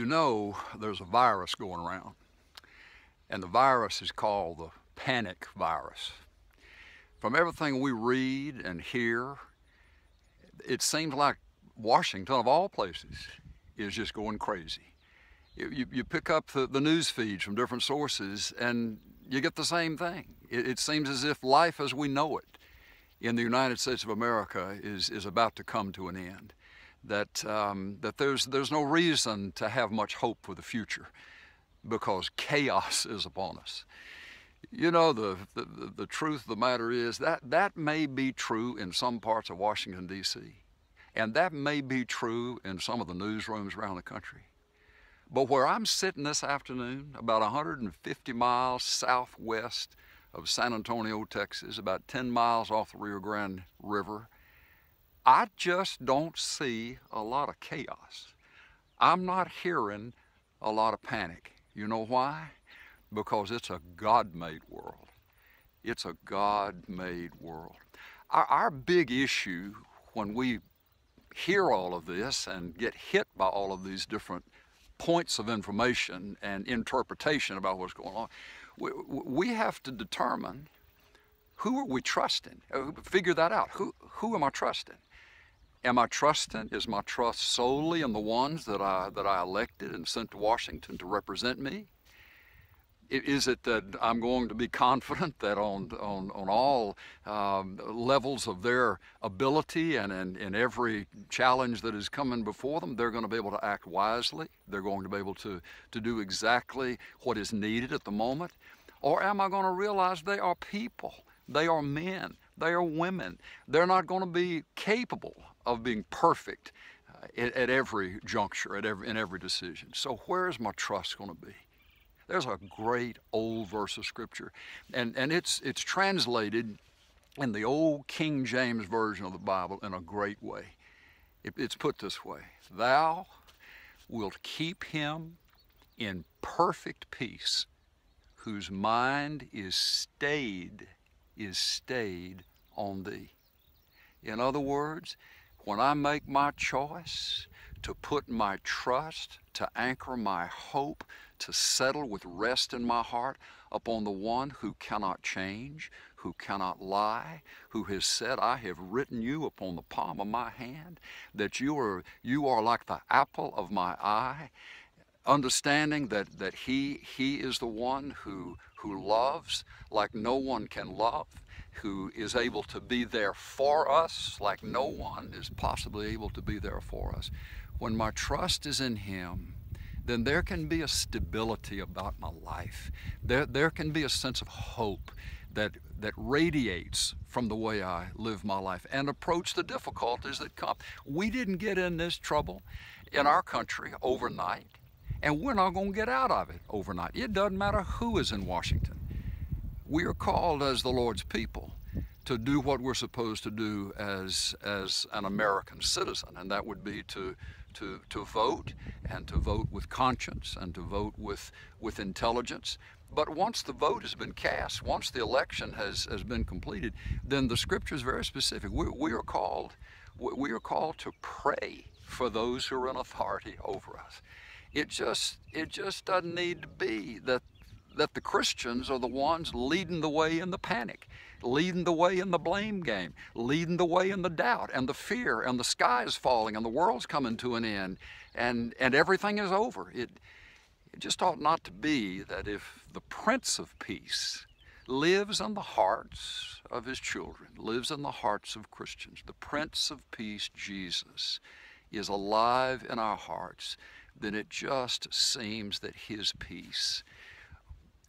know, there's a virus going around, and the virus is called the panic virus. From everything we read and hear, it seems like Washington, of all places, is just going crazy. You pick up the news feeds from different sources, and you get the same thing. It seems as if life as we know it in the United States of America is about to come to an end. That there's no reason to have much hope for the future because chaos is upon us. You know, the truth of the matter is that may be true in some parts of Washington, D.C., and that may be true in some of the newsrooms around the country. But where I'm sitting this afternoon, about 150 miles southwest of San Antonio, Texas, about 10 miles off the Rio Grande River, I just don't see a lot of chaos. I'm not hearing a lot of panic. You know why? Because it's a God-made world. It's a God-made world. Our big issue when we hear all of this and get hit by all of these different points of information and interpretation about what's going on, we have to determine who are we trusting. Figure that out. Who am I trusting? Am I trusting? Is my trust solely in the ones that I elected and sent to Washington to represent me? Is it that I'm going to be confident that on all levels of their ability and in every challenge that is coming before them, they're going to be able to act wisely? They're going to be able to do exactly what is needed at the moment? Or am I going to realize they are people? They are men. They are women. They're not going to be capable of being perfect at every juncture, in every decision. So where is my trust going to be? There's a great old verse of Scripture, and it's translated in the old King James Version of the Bible in a great way. It's put this way: Thou wilt keep him in perfect peace, whose mind is stayed on thee. In other words, when I make my choice to put my trust, to anchor my hope, to settle with rest in my heart upon the one who cannot change, who cannot lie, who has said, I have written you upon the palm of my hand, that you are like the apple of my eye, understanding that he is the one who loves like no one can love, who is able to be there for us like no one is possibly able to be there for us. When my trust is in him, then there can be a stability about my life. There can be a sense of hope that radiates from the way I live my life and approach the difficulties that come. We didn't get in this trouble in our country overnight, and we're not going to get out of it overnight. It doesn't matter who is in Washington. We are called as the Lord's people to do what we're supposed to do as an American citizen, and that would be to vote, and to vote with conscience, and to vote with intelligence. But once the vote has been cast, once the election has been completed, then the Scripture is very specific. We are called to pray for those who are in authority over us. It just doesn't need to be that the Christians are the ones leading the way in the panic, leading the way in the blame game, leading the way in the doubt and the fear, and the sky is falling and the world's coming to an end and everything is over. It just ought not to be that if the Prince of Peace lives in the hearts of his children, lives in the hearts of Christians, the Prince of Peace, Jesus, is alive in our hearts, then it just seems that his peace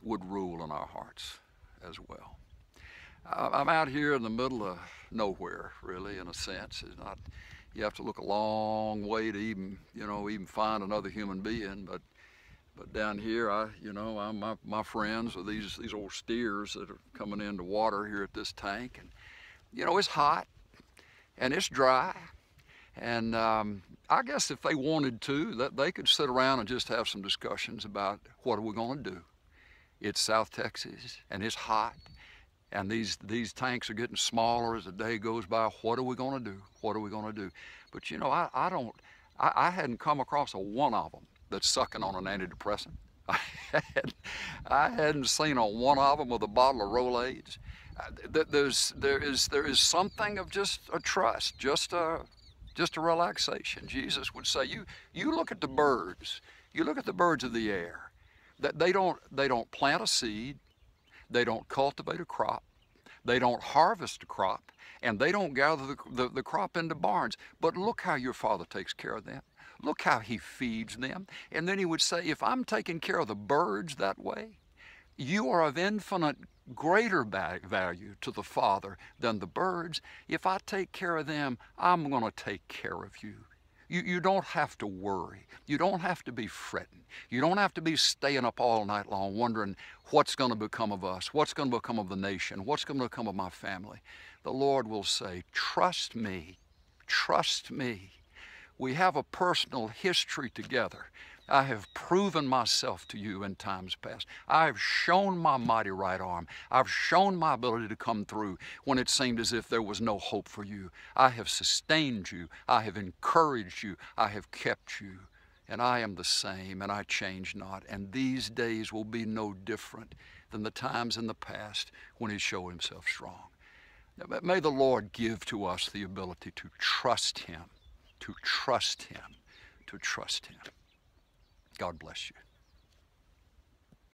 would rule in our hearts as well. I'm out here in the middle of nowhere, really, in a sense. It's not, you have to look a long way to even find another human being. But down here, my friends are these old steers that are coming into water here at this tank, and it's hot and it's dry. And I guess if they wanted to, that they could sit around and just have some discussions about what are we going to do. It's South Texas, and it's hot, and these tanks are getting smaller as the day goes by. What are we going to do? What are we going to do? But I hadn't come across a one of them that's sucking on an antidepressant. had, I hadn't seen a one of them with a bottle of Rolaids. There is something of just a trust, just a relaxation. Jesus would say, you look at the birds, you look at the birds of the air. That they don't plant a seed, they don't cultivate a crop, they don't harvest a crop, and they don't gather the crop into barns. But look how your Father takes care of them. Look how He feeds them. And then He would say, if I'm taking care of the birds that way, you are of infinite greater value to the Father than the birds. If I take care of them, I'm going to take care of you. You don't have to worry. You don't have to be fretting. You don't have to be staying up all night long wondering what's going to become of us, what's going to become of the nation, what's going to become of my family. The Lord will say, trust me, trust me. We have a personal history together. I have proven myself to you in times past. I have shown my mighty right arm. I've shown my ability to come through when it seemed as if there was no hope for you. I have sustained you. I have encouraged you. I have kept you. And I am the same, and I change not. And these days will be no different than the times in the past when He showed Himself strong. May the Lord give to us the ability to trust Him, to trust Him, to trust Him. God bless you.